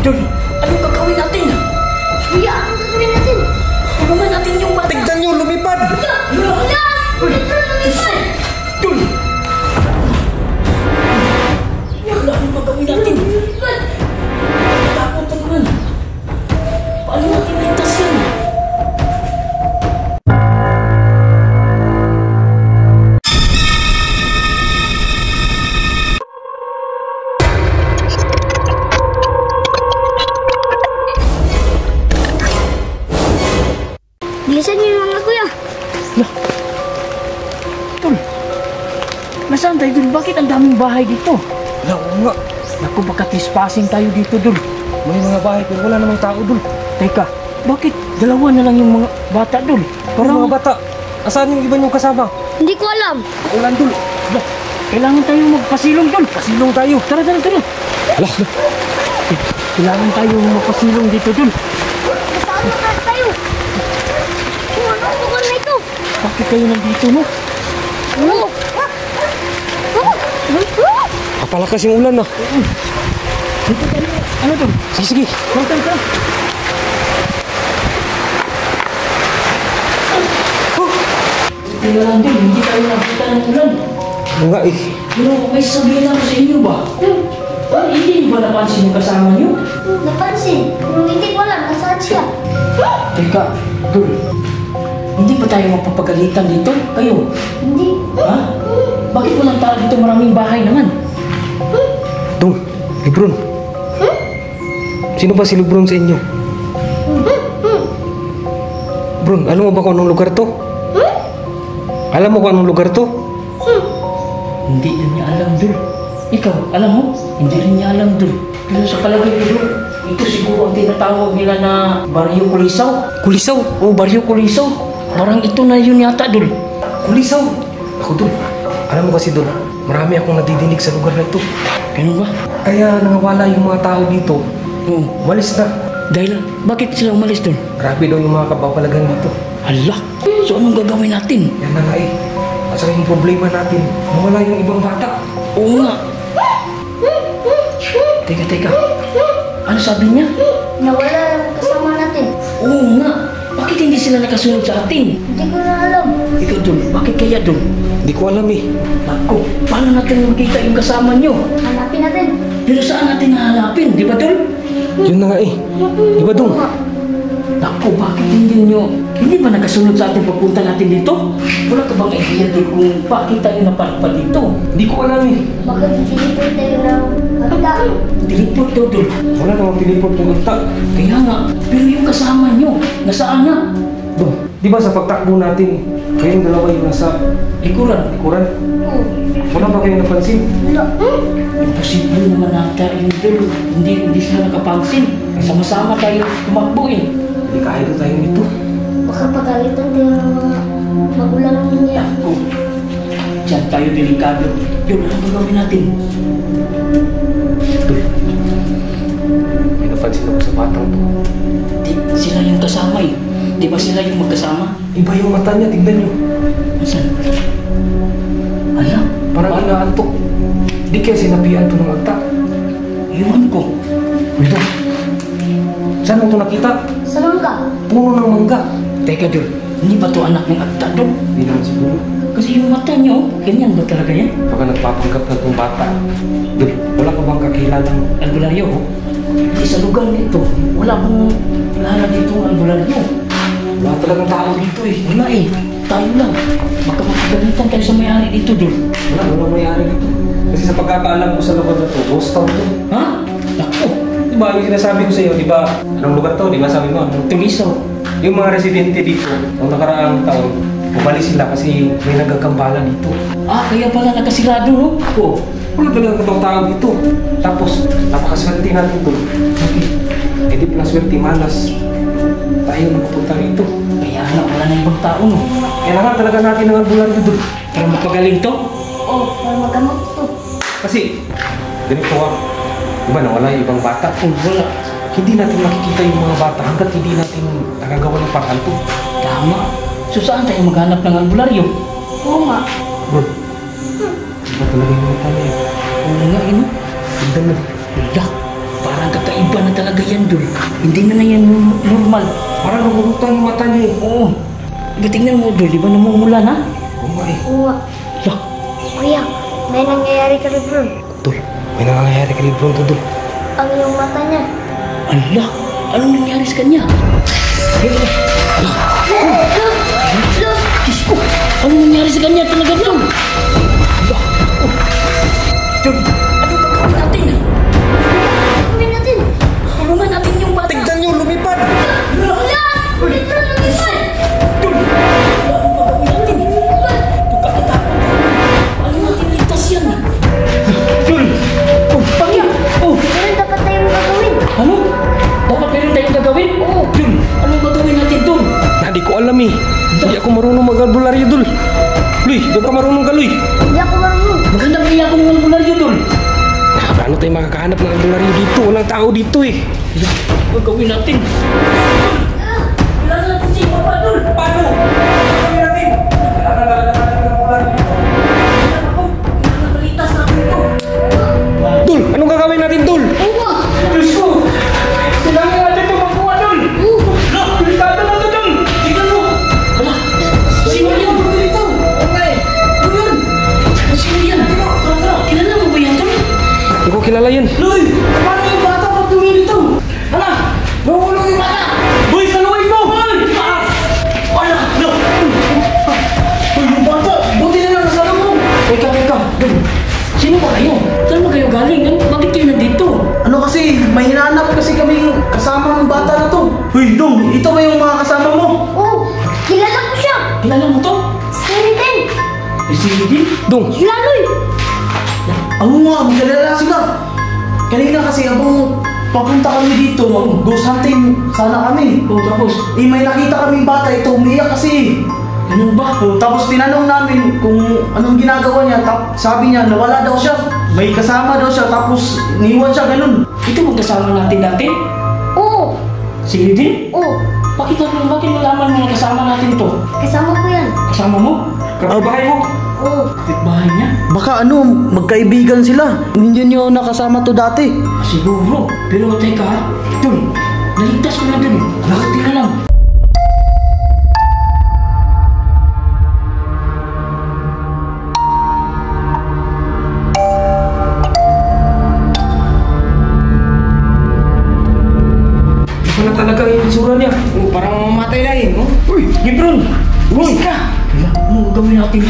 Dol, anong gagawin natin? Kuya, anong gagawin natin? Tulungan natin yung bata. Tignan nyo, lumipad! Kuya! Kuya! Lumipad! Dol! Wala, anong gagawin natin? Lumipad! Takot naman. Paano natin ligtas yan? Bilisan niyo yung mga kuya. Dol, nasaan tayo, Dol? Bakit ang daming bahay dito? Wala, oo nga. Naku, baka trespassing tayo dito, Dol. May mga bahay pero wala namang tao, Dol. Teka, bakit dalawa na lang yung mga bata, Dol? Parang mga bata. Asaan yung iba niyong kasama? Hindi ko alam. Ulan, Dol. Aba, kailangan tayo magpasilong, Dol. Pasilong tayo. Tara, tara, tara. Ala, Kailangan tayo magpasilong dito, Dol. Saan na tayo? Ano lugar na ito? Bakit kayo nandito, no? Oo. kapalakas yung ulan na. Dito tayo. Ano, Dol? Sige, sige. Tara, tara, tara. Hindi na lang, Dol. Hindi tayo nakita ng ulan. Oo nga eh. Pero may sabihin ako sa inyo ba? Hindi niyo ba napansin yung kasama niyo? Napansin. Pero hindi ko alam nasaan siya. Teka, Dol. Hindi pa tayo mapapagalitan dito? Kayo? Hindi. Ha? Bakit walang tao dito? Maraming bahay naman. Dong, Lebron. Sino ba si Lebron sa inyo? Bron, alam mo ba kung anong lugar to? Alam mo kung anong lugar to? Hindi din niya alam, Dol. Ikaw, alam mo? Hindi rin niya alam, Dol. Pero sa palagay ko, Dol, ito siguro ang tinatawag nila na Baryo Kulisaw. Kulisaw. O Baryo Kulisaw. Parang ito na yun yata, Dol. Kulisaw. Ako, Dol. Alam mo kasi, Dol, marami akong nadidinig sa lugar na ito. Ganun ba? Kaya nangawala yung mga tao dito. Oo. Umalis na. Dahil, bakit sila umalis, Dol? Grabe daw yung mga kababalagan dito. Hala, so anong gagawin natin? Yan na nga eh. At saka yung problema natin, mawala yung ibang bata. Oo nga. Teka, teka. Ano sabi niya? Nawala ang kasama natin. Oo nga. Bakit hindi sila nakasunod sa atin? Hindi ko na alam. Ikaw, Dol. Bakit kaya, Dol? Hindi ko alam eh. Naku, paano natin makita yung kasama nyo? Hanapin natin. Pero saan natin hahanapin? Di ba, Dol? Yun na nga eh. Di ba, Dong? Naku, bakit hindi ba nakasunod sa atin pagpunta natin dito? Wala ka bang idea, Dol, kung bakit tayo naparpa dito? Hindi ko alam eh. Baka dito tayo ng hagda. Dilipot daw, Dol. Wala namang pinipot ng magta. Kaya nga, pero yung kasama nyo, nasaan na? Dong, di ba sa pagtakbo natin, kayong dalawa yung nasa Likuran. likuran? Oo. Wala ba kayong napansin? Wala. Imposible naman nata yun, Dol. Hindi sila nakapansin. Sama-sama tayo tumakbo eh. Hindi kaya na tayo nito. Baka pagalitan tayo ng mga magulang niya. Naku, diyan tayo delikado. Yun, anong gagawin natin? Dol, may napansin ako sa batang to. Di sila yung kasama eh. Di ba sila yung magkasama? Iba yung mata niya, tignan nyo. Nasaan? Ala, Parang inaantok. Di kaya sinabihan to ng magta. iwan ko. Ito. Saan mo ito nakita? Sa mangga. Puno ng mangga. Teka, Dol. Hindi ba to anak ng Agta, Dol? Hindi naman siguro. Kasi yung mata niyo, ganyan ba talaga yan? Baka nagpapanggap na itong bata. Dol, wala ka bang kakilala ng Albularyo, oh. Di sa lugar nito, wala akong kilala dito ang albularyo. wala talagang tao dito eh. Wala eh. Tayo lang. Magkamagalitan kayo sa may-ari dito, Dol. Wala mayari dito. Kasi sa pagkakaalam ko sa lugar na to, ghost town to. Ha? Naku, Diba yung sinasabi ko sa iyo, diba? Anong lugar to? Diba sabi mo? Anong tulisaw. yung mga residente dito, noong nakaraang taon, umalis sila kasi may nagkakambala dito. Ah, kaya pala nakasigado, no? Oo, wala talagang katong tao dito. Tapos, napakaswerte natin to. Okay. Eh di pala swerte malas. Tayo nakapunta rito. Kaya nga, wala na ibang tao, no? Kailangan talaga natin ng ambulan dito. Para mapagaling to. Oh, para magamot to. Kasi, ganito diba nawala yung ibang bata? Oh, wala. Hindi natin makikita yung mga bata hanggat hindi natin nagagawa ng paraan to. Tama. So saan tayo maghanap ng albularyo? Oo nga. Bro, iba talaga yung mga tao eh. Oo nga, ino. Tignan mo. Wala. Parang kakaiba Kakaiba na talaga yan, Dol. Hindi na yan normal. Parang lumulutang yung mata niya eh. Oo. Tingnan mo, Dol. Di ba namumula na? Oo nga eh. Oo. Ya. Kuya, may nangyayari ka rin bro. Tol, may nangyayari kay Lebron to, Tol. Ang iyong mata niya. Ala, anong nangyari sa kanya? Diyos ko, anong nangyari sa kanya talaga, Dol? Dol, ano gagawin natin? Gawin natin. Tulungan natin yung bata. Tignan niyo, lumipad! Wala! Ulit na lumipan! Dol, anong gagawin natin? Pagkakatakot. Ano natin ligtas yan? Dol, oh, pangya. Oh, Meron dapat tayong gagawin. ano? Dapat meron tayong gagawin? Oo. Dol, anong gagawin natin, Dol? Hindi ko alam eh. Hindi ako marunong mag-albularyo, Dol. Luy, di ka marunong ka, Luy. Hindi ako marunong. Maghanap kaya ako ng albularyo, Dol. Paano tayo makakahanap ng albularyo dito? Walang tao dito eh. Ano gagawin natin? Kailangan natin si Papa, Dol. Paano? Gawin natin. Kailangan natin ng albularyo. Kailangan ako. Kailangan malitas natin ito. Dol, anong gagawin natin, Dol? Oo. Diyos ko! Kailangan natin ito magkuha, Dol. Look, delikado na ito, Dol. Tingnan mo. Wala. Sino yan? Dito. Okay. Ano yan? Sino yan? Tara, kilala mo ba yan, Dol? Hindi ko kilala yan. Loy! Paano yung bata pag tumilito? Hala! Mahulog yung bata! Boy, saluhin mo! Hoy! Taas! Wala! No! Hoy, yung bata! Buti na lang nasalo mo! Teka. Dol, sino ba kayo? Saan ba kayo galing? Bakit kayo nandito? Ano kasi, may hinahanap kasi kaming kasama ng bata na to. Hoy, Dong, ito ba yung mga kasama mo? Oo. Kilala ko siya. Kilala mo to? Si Riden. Si Ding? Dong, Si Laloy. Oo nga, magkalala sila. Kanina kasi abang papunta kami dito, mag-ghost hunting sana kami. Oh, tapos? May nakita kaming bata, ito umiyak kasi. Ganun ba? Tapos tinanong namin kung anong ginagawa niya, sabi niya nawala daw siya. May kasama daw siya, tapos niwan siya, ganun. Ito bang kasama natin dati? Oo. Si Ding? Oo. Bakit nalaman mo na kasama natin to? Kasama ko yan. Kasama mo? Kapitbahay mo? Oo. Kapitbahay niya? Baka ano, magkaibigan sila. Hindi niyo nakasama to dati. Siguro. Pero teka, Dun, naligtas ko na dun. Bakit na lang? ito na talaga yung itsura niya. Oh, parang mamatay na eh, no? Uy, Gibron! Uy! Ka! Ano gagawin natin?